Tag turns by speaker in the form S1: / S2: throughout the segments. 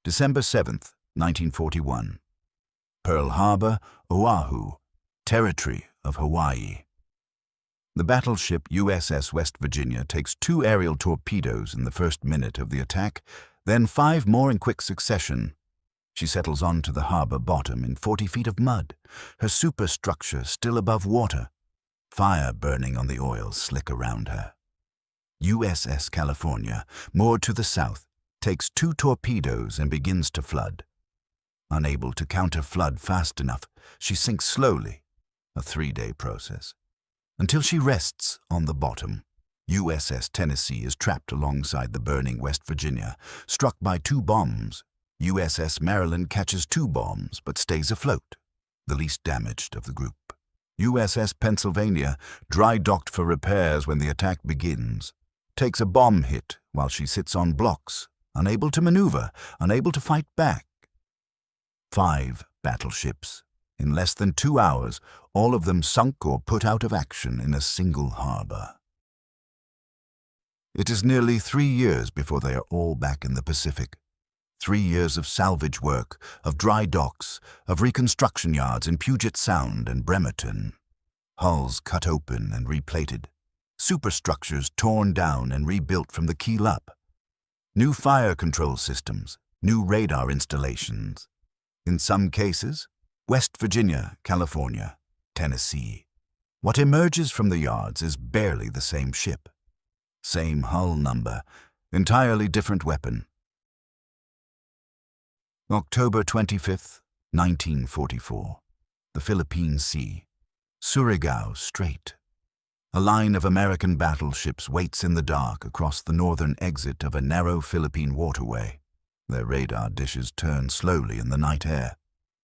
S1: December 7th, 1941. Pearl Harbor, Oahu, territory of Hawaii. The battleship USS West Virginia takes 2 aerial torpedoes in the first minute of the attack, then 5 more in quick succession. She settles onto the harbor bottom in 40 feet of mud, her superstructure still above water, fire burning on the oil slick around her. USS California, moored to the south, takes 2 torpedoes and begins to flood. Unable to counter-flood fast enough, she sinks slowly, a 3-day process, until she rests on the bottom. USS Tennessee is trapped alongside the burning West Virginia, struck by 2 bombs. USS Maryland catches 2 bombs but stays afloat, the least damaged of the group. USS Pennsylvania, dry-docked for repairs when the attack begins, takes a bomb hit while she sits on blocks, unable to maneuver, unable to fight back. 5 battleships. In less than 2 hours, all of them sunk or put out of action in a single harbor. It is nearly 3 years before they are all back in the Pacific. 3 years of salvage work, of dry docks, of reconstruction yards in Puget Sound and Bremerton. Hulls cut open and replated. Superstructures torn down and rebuilt from the keel up. New fire control systems, new radar installations. In some cases, West Virginia, California, Tennessee. What emerges from the yards is barely the same ship. Same hull number, entirely different weapon. October 25th, 1944. The Philippine Sea. Surigao Strait. A line of American battleships waits in the dark across the northern exit of a narrow Philippine waterway. Their radar dishes turn slowly in the night air.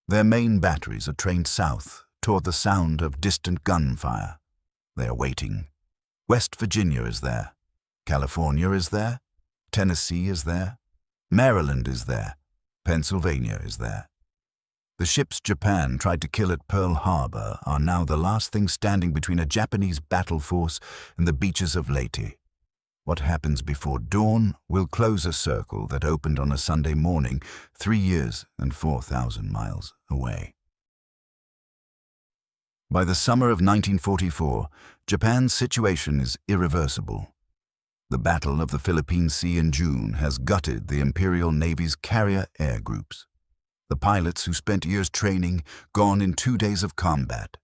S1: Their main batteries are trained south, toward the sound of distant gunfire. They are waiting. West Virginia is there. California is there. Tennessee is there. Maryland is there. Pennsylvania is there. The ships Japan tried to kill at Pearl Harbor are now the last thing standing between a Japanese battle force and the beaches of Leyte. What happens before dawn will close a circle that opened on a Sunday morning 3 years and 4,000 miles away. By the summer of 1944, Japan's situation is irreversible. The Battle of the Philippine Sea in June has gutted the Imperial Navy's carrier air groups. The pilots who spent years training gone in 2 days of combat.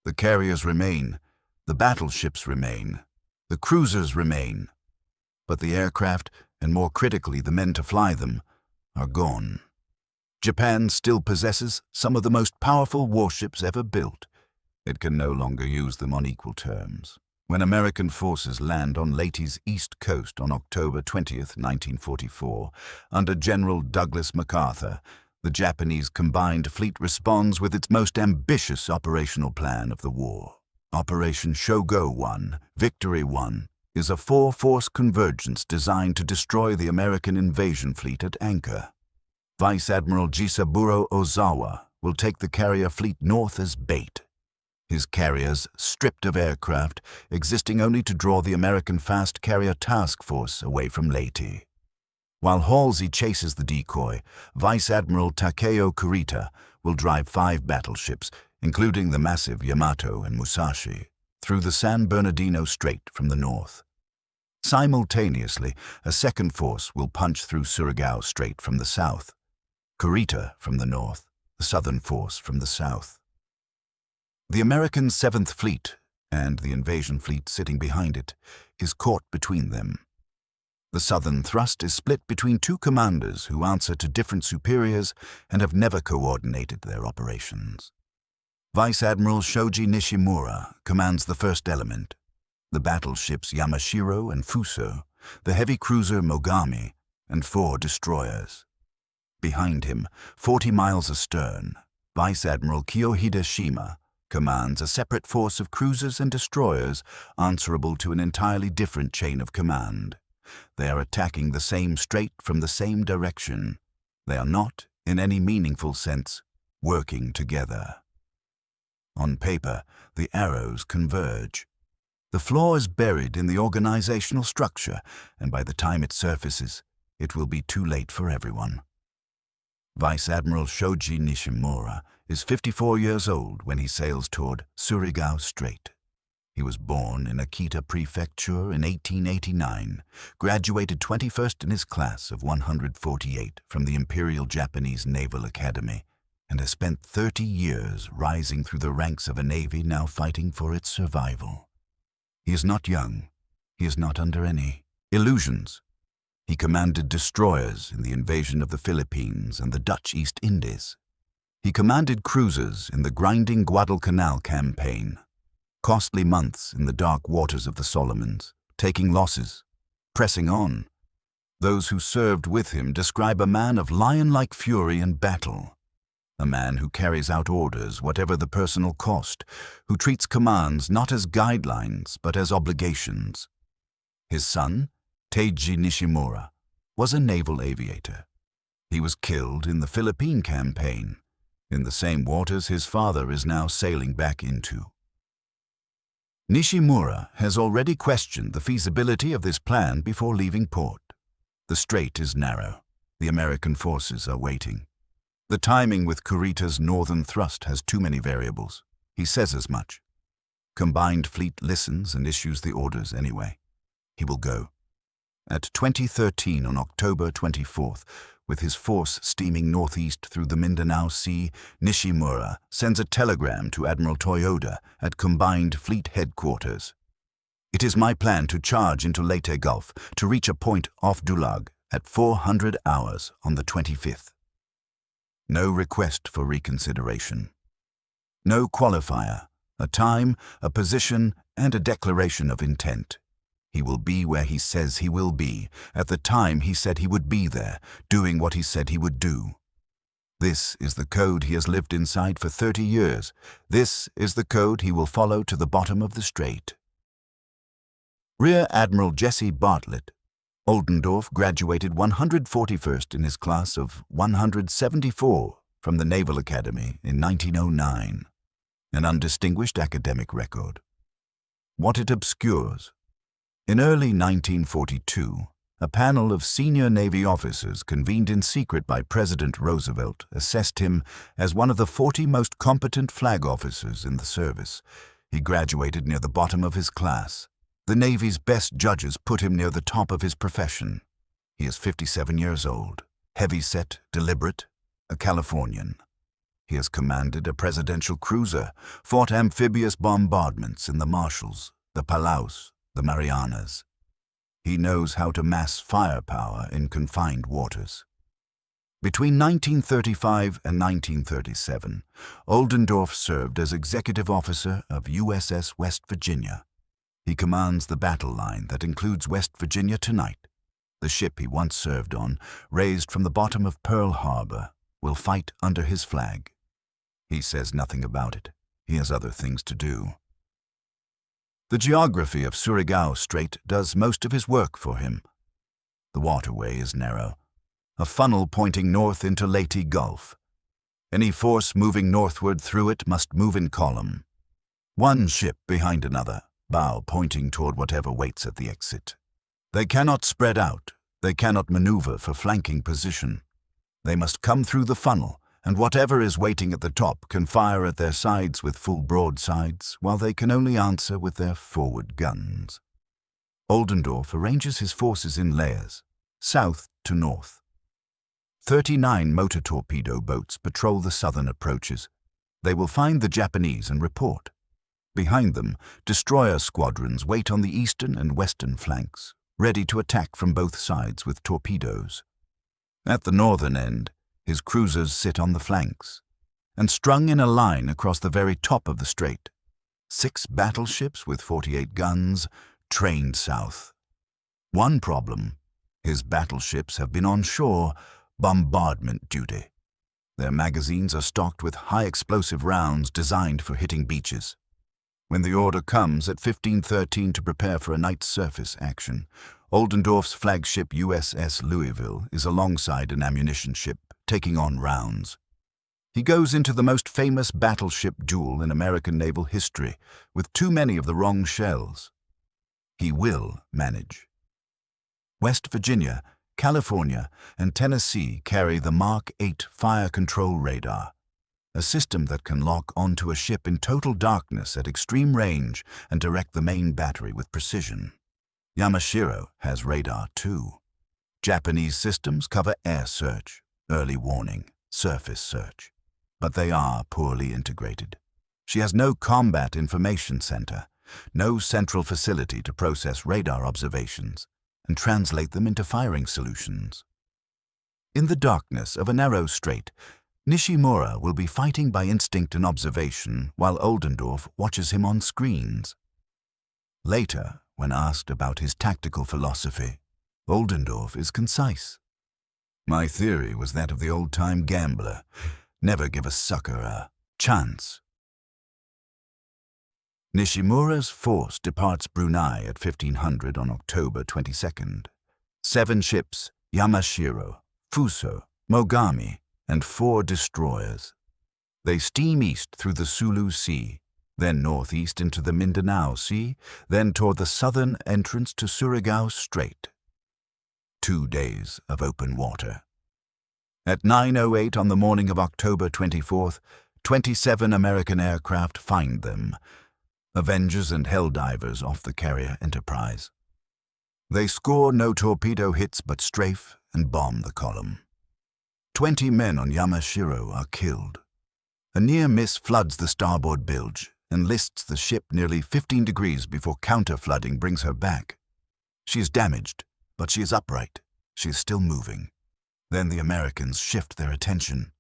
S1: The carriers remain, the battleships remain, the cruisers remain, but the aircraft, and more critically the men to fly them, are gone. Japan still possesses some of the most powerful warships ever built. It can no longer use them on equal terms. When American forces land on Leyte's east coast on October 20th, 1944, under General Douglas MacArthur, the Japanese combined fleet responds with its most ambitious operational plan of the war. Operation Shogo 1, Victory 1, is a 4-force convergence designed to destroy the American invasion fleet at anchor. Vice Admiral Jisaburo Ozawa will take the carrier fleet north as bait. His carriers, stripped of aircraft, existing only to draw the American fast carrier task force away from Leyte. While Halsey chases the decoy, Vice Admiral Takeo Kurita will drive 5 battleships, including the massive Yamato and Musashi, through the San Bernardino Strait from the north. Simultaneously, a second force will punch through Surigao Strait from the south, Kurita from the north, the southern force from the south. The American 7th Fleet, and the invasion fleet sitting behind it, is caught between them. The southern thrust is split between 2 commanders who answer to different superiors and have never coordinated their operations. Vice Admiral Shoji Nishimura commands the first element, the battleships Yamashiro and Fuso, the heavy cruiser Mogami, and 4 destroyers. Behind him, 40 miles astern, Vice Admiral Kiyohide Shima commands a separate force of cruisers and destroyers answerable to an entirely different chain of command. They are attacking the same strait from the same direction. They are not, in any meaningful sense, working together. On paper, the arrows converge. The flaw is buried in the organizational structure, and by the time it surfaces, it will be too late for everyone. Vice Admiral Shoji Nishimura is 54 years old when he sails toward Surigao Strait. He was born in Akita Prefecture in 1889, graduated 21st in his class of 148 from the Imperial Japanese Naval Academy, and has spent 30 years rising through the ranks of a navy now fighting for its survival. He is not young. He is not under any illusions. He commanded destroyers in the invasion of the Philippines and the Dutch East Indies. He commanded cruisers in the grinding Guadalcanal campaign. Costly months in the dark waters of the Solomons, taking losses, pressing on. Those who served with him describe a man of lion-like fury in battle, a man who carries out orders whatever the personal cost, who treats commands not as guidelines but as obligations. His son, Teiji Nishimura, was a naval aviator. He was killed in the Philippine campaign, in the same waters his father is now sailing back into. Nishimura has already questioned the feasibility of this plan before leaving port. The strait is narrow. The American forces are waiting. The timing with Kurita's northern thrust has too many variables. He says as much. Combined Fleet listens and issues the orders anyway. He will go. At 2013 on October 24th, with his force steaming northeast through the Mindanao Sea, Nishimura sends a telegram to Admiral Toyoda at Combined Fleet Headquarters. It is my plan to charge into Leyte Gulf to reach a point off Dulag at 400 hours on the 25th. No request for reconsideration. No qualifier, a time, a position, and a declaration of intent. He will be where he says he will be, at the time he said he would be there, doing what he said he would do. This is the code he has lived inside for 30 years. This is the code he will follow to the bottom of the strait. Rear Admiral Jesse Bartlett, Oldendorf, graduated 141st in his class of 174 from the Naval Academy in 1909. An undistinguished academic record. What it obscures. In early 1942, a panel of senior Navy officers convened in secret by President Roosevelt assessed him as one of the 40 most competent flag officers in the service. He graduated near the bottom of his class. The Navy's best judges put him near the top of his profession. He is 57 years old, heavy-set, deliberate, a Californian. He has commanded a presidential cruiser, fought amphibious bombardments in the Marshalls, the Palaus, the Marianas. He knows how to mass firepower in confined waters. Between 1935 and 1937, Oldendorf served as executive officer of USS West Virginia. He commands the battle line that includes West Virginia tonight. The ship he once served on, raised from the bottom of Pearl Harbor, will fight under his flag. He says nothing about it. He has other things to do. The geography of Surigao Strait does most of his work for him. The waterway is narrow, a funnel pointing north into Leyte Gulf. Any force moving northward through it must move in column. One ship behind another, bow pointing toward whatever waits at the exit. They cannot spread out. They cannot maneuver for flanking position. They must come through the funnel, and whatever is waiting at the top can fire at their sides with full broadsides, while they can only answer with their forward guns. Oldendorf arranges his forces in layers, south to north. 39 motor torpedo boats patrol the southern approaches. They will find the Japanese and report. Behind them, destroyer squadrons wait on the eastern and western flanks, ready to attack from both sides with torpedoes. At the northern end, his cruisers sit on the flanks, and strung in a line across the very top of the strait. 6 battleships with 48 guns, trained south. One problem, his battleships have been on shore, bombardment duty. Their magazines are stocked with high-explosive rounds designed for hitting beaches. When the order comes at 15:13 to prepare for a night surface action, Oldendorf's flagship USS Louisville is alongside an ammunition ship, taking on rounds. He goes into the most famous battleship duel in American naval history, with too many of the wrong shells. He will manage. West Virginia California, and Tennessee carry the Mark 8 fire control radar, a system that can lock onto a ship in total darkness at extreme range and direct the main battery with precision. Yamashiro has radar too. Japanese systems cover air search, early warning, surface search, but they are poorly integrated. She has no combat information center, no central facility to process radar observations and translate them into firing solutions. In the darkness of a narrow strait, Nishimura will be fighting by instinct and observation while Oldendorf watches him on screens. Later, when asked about his tactical philosophy, Oldendorf is concise. My theory was that of the old-time gambler. Never give a sucker a chance. Nishimura's force departs Brunei at 1500 on October 22nd. 7 ships, Yamashiro, Fuso, Mogami, and 4 destroyers. They steam east through the Sulu Sea, then northeast into the Mindanao Sea, then toward the southern entrance to Surigao Strait. 2 days of open water. At 9:08 on the morning of October 24th, 27 American aircraft find them, Avengers and Helldivers off the carrier Enterprise. They score no torpedo hits but strafe and bomb the column. 20 men on Yamashiro are killed. A near miss floods the starboard bilge and lists the ship nearly 15 degrees before counter-flooding brings her back. She is damaged, but she is upright. She is still moving. Then the Americans shift their attention.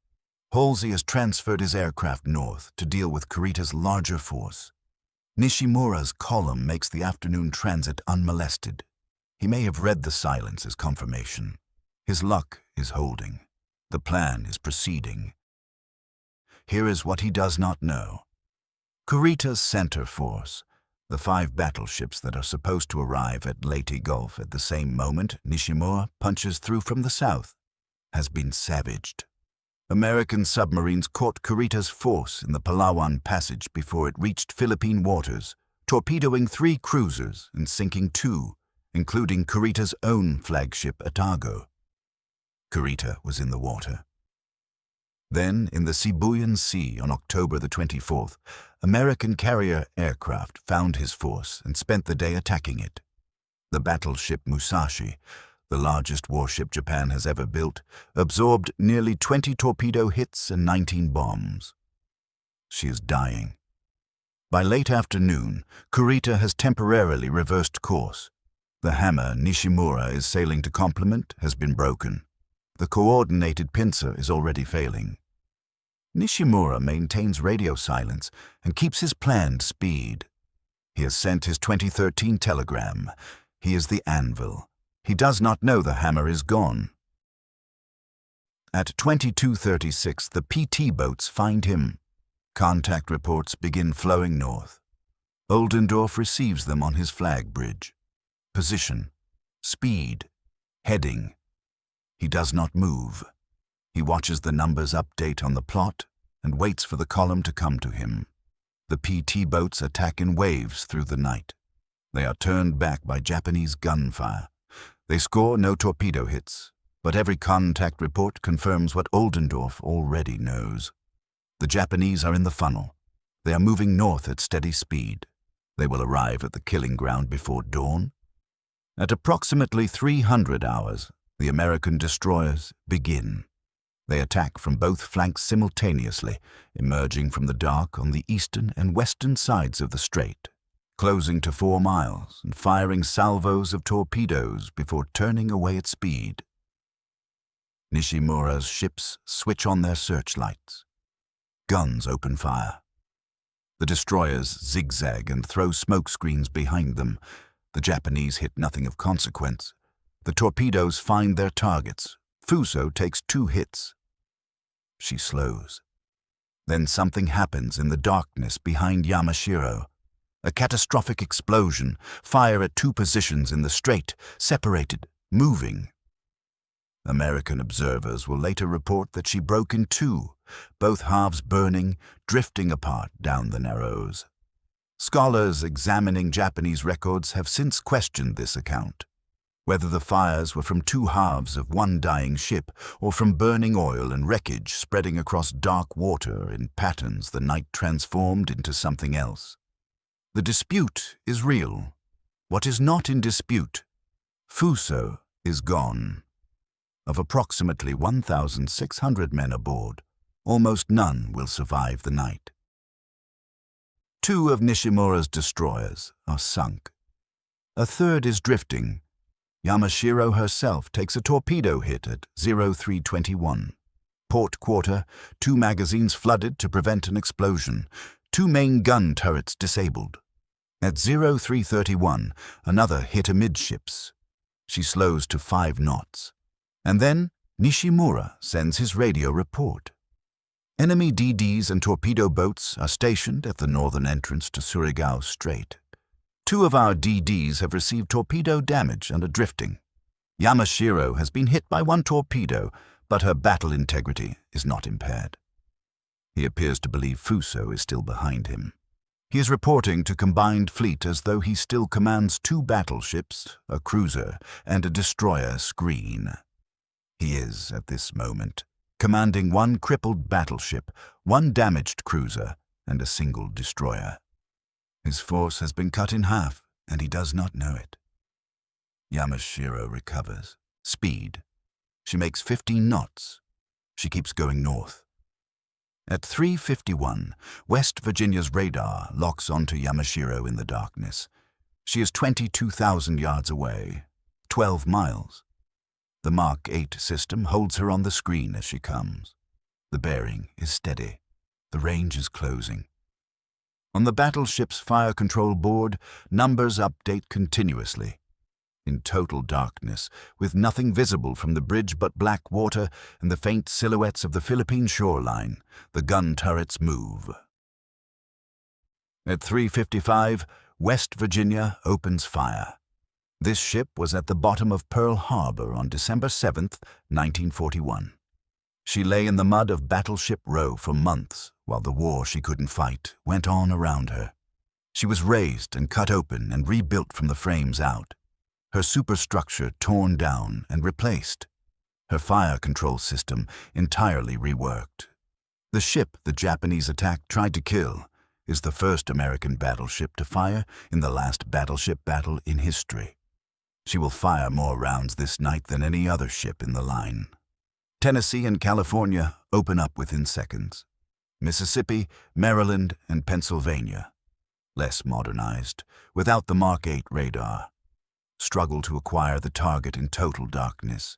S1: Halsey has transferred his aircraft north to deal with Kurita's larger force. Nishimura's column makes the afternoon transit unmolested. He may have read the silence as confirmation. His luck is holding. The plan is proceeding. Here is what he does not know. Kurita's center force, the 5 battleships that are supposed to arrive at Leyte Gulf at the same moment Nishimura punches through from the south, has been savaged. American submarines caught Kurita's force in the Palawan Passage before it reached Philippine waters, torpedoing 3 cruisers and sinking 2, including Kurita's own flagship Atago. Kurita was in the water. Then, in the Sibuyan Sea on October the 24th, American carrier aircraft found his force and spent the day attacking it. The battleship Musashi, the largest warship Japan has ever built, absorbed nearly 20 torpedo hits and 19 bombs. She is dying. By late afternoon, Kurita has temporarily reversed course. The hammer Nishimura is sailing to complement has been broken. The coordinated pincer is already failing. Nishimura maintains radio silence and keeps his planned speed. He has sent his 2013 telegram. He is the anvil. He does not know the hammer is gone. At 22:36, the PT boats find him. Contact reports begin flowing north. Oldendorf receives them on his flag bridge. Position, speed, heading. He does not move. He watches the numbers update on the plot and waits for the column to come to him. The PT boats attack in waves through the night. They are turned back by Japanese gunfire. They score no torpedo hits, but every contact report confirms what Oldendorf already knows. The Japanese are in the funnel. They are moving north at steady speed. They will arrive at the killing ground before dawn. At approximately 300 hours, the American destroyers begin. They attack from both flanks simultaneously, emerging from the dark on the eastern and western sides of the strait, closing to 4 miles and firing salvos of torpedoes before turning away at speed. Nishimura's ships switch on their searchlights. Guns open fire. The destroyers zigzag and throw smoke screens behind them. The Japanese hit nothing of consequence. The torpedoes find their targets. Fuso takes 2 hits. She slows. Then something happens in the darkness behind Yamashiro. A catastrophic explosion, fire at 2 positions in the strait, separated, moving. American observers will later report that she broke in 2, both halves burning, drifting apart down the narrows. Scholars examining Japanese records have since questioned this account. Whether the fires were from two halves of one dying ship or from burning oil and wreckage spreading across dark water in patterns the night transformed into something else. The dispute is real. What is not in dispute? Fuso is gone. Of approximately 1,600 men aboard, almost none will survive the night. 2 of Nishimura's destroyers are sunk. A third is drifting. Yamashiro herself takes a torpedo hit at 0321. Port quarter, 2 magazines flooded to prevent an explosion, 2 main gun turrets disabled. At 0331, another hit amidships. She slows to 5 knots. And then Nishimura sends his radio report. Enemy DDs and torpedo boats are stationed at the northern entrance to Surigao Strait. 2 of our DDs have received torpedo damage and are drifting. Yamashiro has been hit by 1 torpedo, but her battle integrity is not impaired. He appears to believe Fuso is still behind him. He is reporting to combined fleet as though he still commands 2 battleships, a cruiser, and a destroyer screen. He is, at this moment, commanding 1 crippled battleship, 1 damaged cruiser, and a single destroyer. His force has been cut in half, and he does not know it. Yamashiro recovers. Speed. She makes 15 knots. She keeps going north. At 3:51, West Virginia's radar locks onto Yamashiro in the darkness. She is 22,000 yards away, 12 miles. The Mark 8 system holds her on the screen as she comes. The bearing is steady. The range is closing. On the battleship's fire control board, numbers update continuously. In total darkness, with nothing visible from the bridge but black water and the faint silhouettes of the Philippine shoreline, the gun turrets move. At 3:55, West Virginia opens fire. This ship was at the bottom of Pearl Harbor on December 7, 1941. She lay in the mud of Battleship Row for months while the war she couldn't fight went on around her. She was raised and cut open and rebuilt from the frames out. Her superstructure torn down and replaced. Her fire control system entirely reworked. The ship the Japanese attack tried to kill is the first American battleship to fire in the last battleship battle in history. She will fire more rounds this night than any other ship in the line. Tennessee and California open up within seconds. Mississippi, Maryland, and Pennsylvania, less modernized, without the Mark 8 radar, struggle to acquire the target in total darkness.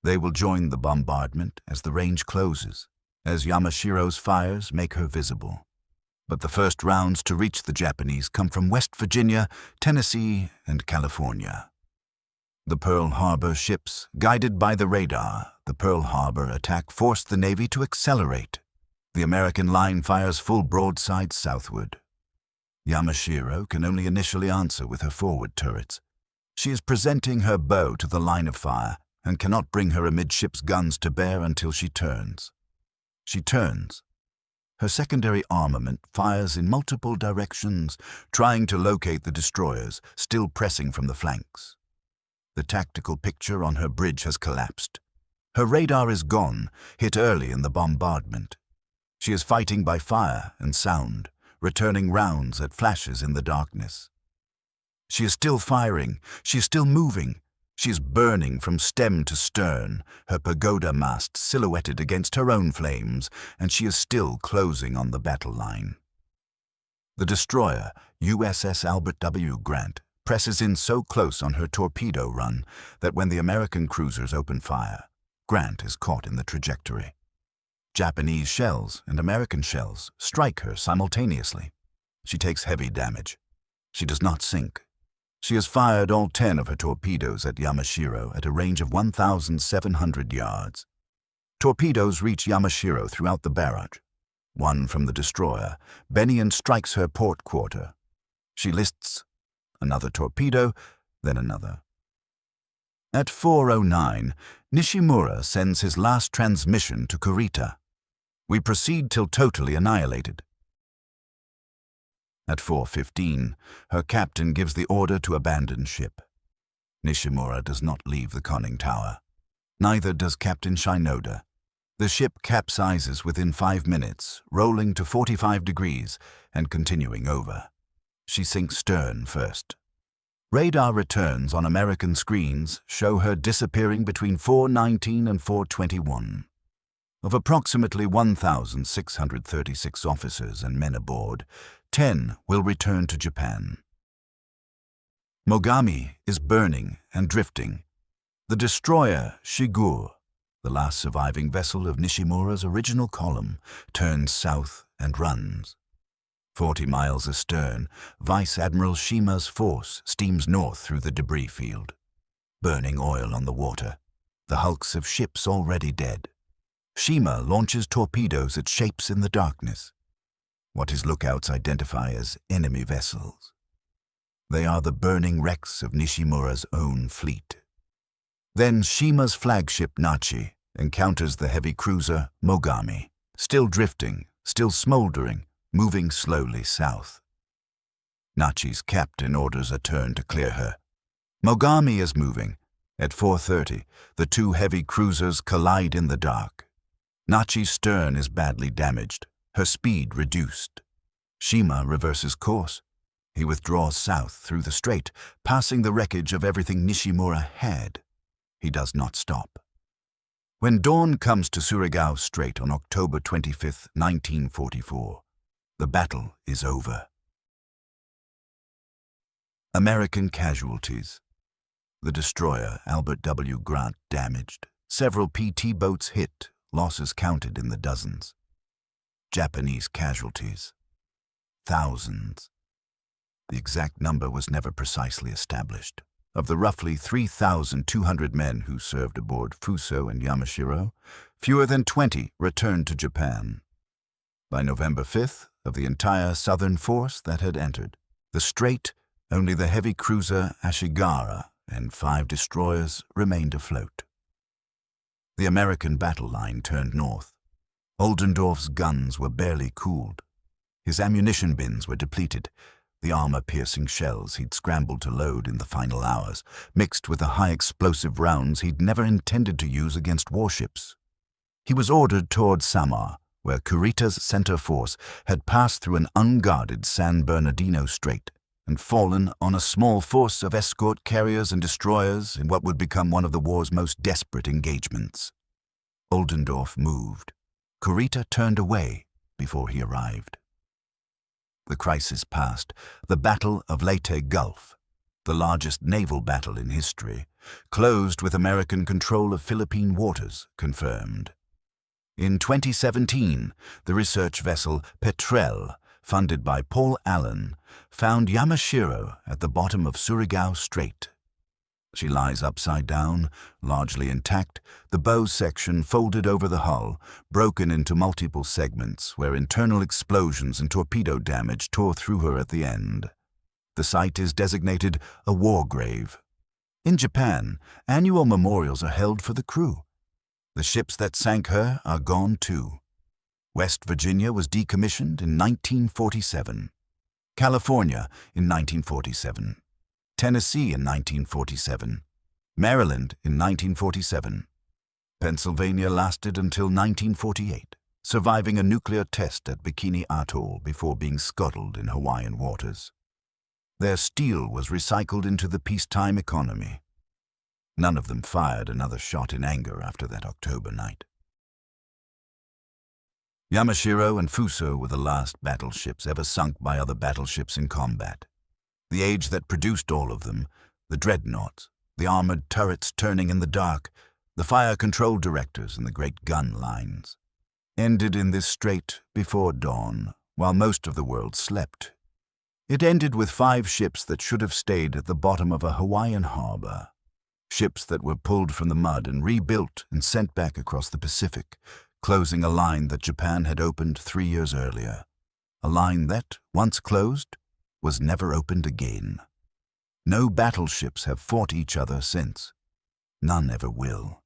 S1: They will join the bombardment as the range closes, as Yamashiro's fires make her visible. But the first rounds to reach the Japanese come from West Virginia, Tennessee, and California. The Pearl Harbor ships, guided by the radar, the Pearl Harbor attack forced the Navy to accelerate. The American line fires full broadside southward. Yamashiro can only initially answer with her forward turrets. She is presenting her bow to the line of fire and cannot bring her amidships guns to bear until she turns. She turns. Her secondary armament fires in multiple directions, trying to locate the destroyers, still pressing from the flanks. The tactical picture on her bridge has collapsed. Her radar is gone, hit early in the bombardment. She is fighting by fire and sound, returning rounds at flashes in the darkness. She is still firing. She is still moving. She is burning from stem to stern, her pagoda mast silhouetted against her own flames, and she is still closing on the battle line. The destroyer, USS Albert W. Grant, presses in so close on her torpedo run that when the American cruisers open fire, Grant is caught in the trajectory. Japanese shells and American shells strike her simultaneously. She takes heavy damage. She does not sink. She has fired all 10 of her torpedoes at Yamashiro at a range of 1,700 yards. Torpedoes reach Yamashiro throughout the barrage. One from the destroyer, Bennion strikes her port quarter. She lists another torpedo, then another. At 4:09, Nishimura sends his last transmission to Kurita. We proceed till totally annihilated. At 4:15, her captain gives the order to abandon ship. Nishimura does not leave the conning tower. Neither does Captain Shinoda. The ship capsizes within 5 minutes, rolling to 45 degrees and continuing over. She sinks stern first. Radar returns on American screens show her disappearing between 4:19 and 4:21. Of approximately 1,636 officers and men aboard, 10 will return to Japan. Mogami is burning and drifting. The destroyer Shigur, the last surviving vessel of Nishimura's original column, turns south and runs. 40 miles astern, Vice Admiral Shima's force steams north through the debris field. Burning oil on the water, the hulks of ships already dead. Shima launches torpedoes at shapes in the darkness, what his lookouts identify as enemy vessels. They are the burning wrecks of Nishimura's own fleet. Then Shima's flagship Nachi encounters the heavy cruiser Mogami, still drifting, still smoldering, moving slowly south. Nachi's captain orders a turn to clear her. Mogami is moving. At 4:30, the two heavy cruisers collide in the dark. Nachi's stern is badly damaged, her speed reduced. Shima reverses course. He withdraws south through the strait, passing the wreckage of everything Nishimura had. He does not stop. When dawn comes to Surigao Strait on October 25, 1944, the battle is over. American casualties. The destroyer Albert W. Grant damaged. Several PT boats hit, losses counted in the dozens. Japanese casualties. Thousands. The exact number was never precisely established. Of the roughly 3,200 men who served aboard Fuso and Yamashiro, fewer than 20 returned to Japan. By November 5th, of the entire southern force that had entered the strait, only the heavy cruiser Ashigara and 5 destroyers remained afloat. The American battle line turned north. Oldendorf's guns were barely cooled. His ammunition bins were depleted. The armor-piercing shells he'd scrambled to load in the final hours, mixed with the high-explosive rounds he'd never intended to use against warships. He was ordered toward Samar, where Kurita's center force had passed through an unguarded San Bernardino Strait and fallen on a small force of escort carriers and destroyers in what would become one of the war's most desperate engagements. Oldendorf moved. Kurita turned away before he arrived. The crisis passed. The Battle of Leyte Gulf, the largest naval battle in history, closed with American control of Philippine waters confirmed. In 2017, the research vessel Petrel, funded by Paul Allen, found Yamashiro at the bottom of Surigao Strait. She lies upside down, largely intact, the bow section folded over the hull, broken into multiple segments where internal explosions and torpedo damage tore through her at the end. The site is designated a war grave. In Japan, annual memorials are held for the crew. The ships that sank her are gone too. West Virginia was decommissioned in 1947. California in 1947. Tennessee in 1947. Maryland in 1947. Pennsylvania lasted until 1948, surviving a nuclear test at Bikini Atoll before being scuttled in Hawaiian waters. Their steel was recycled into the peacetime economy. None of them fired another shot in anger after that October night. Yamashiro and Fuso were the last battleships ever sunk by other battleships in combat. The age that produced all of them, the dreadnoughts, the armored turrets turning in the dark, the fire control directors and the great gun lines, ended in this strait before dawn, while most of the world slept. It ended with 5 ships that should have stayed at the bottom of a Hawaiian harbor. Ships that were pulled from the mud and rebuilt and sent back across the Pacific, closing a line that Japan had opened 3 years earlier. A line that, once closed, was never opened again. No battleships have fought each other since. None ever will.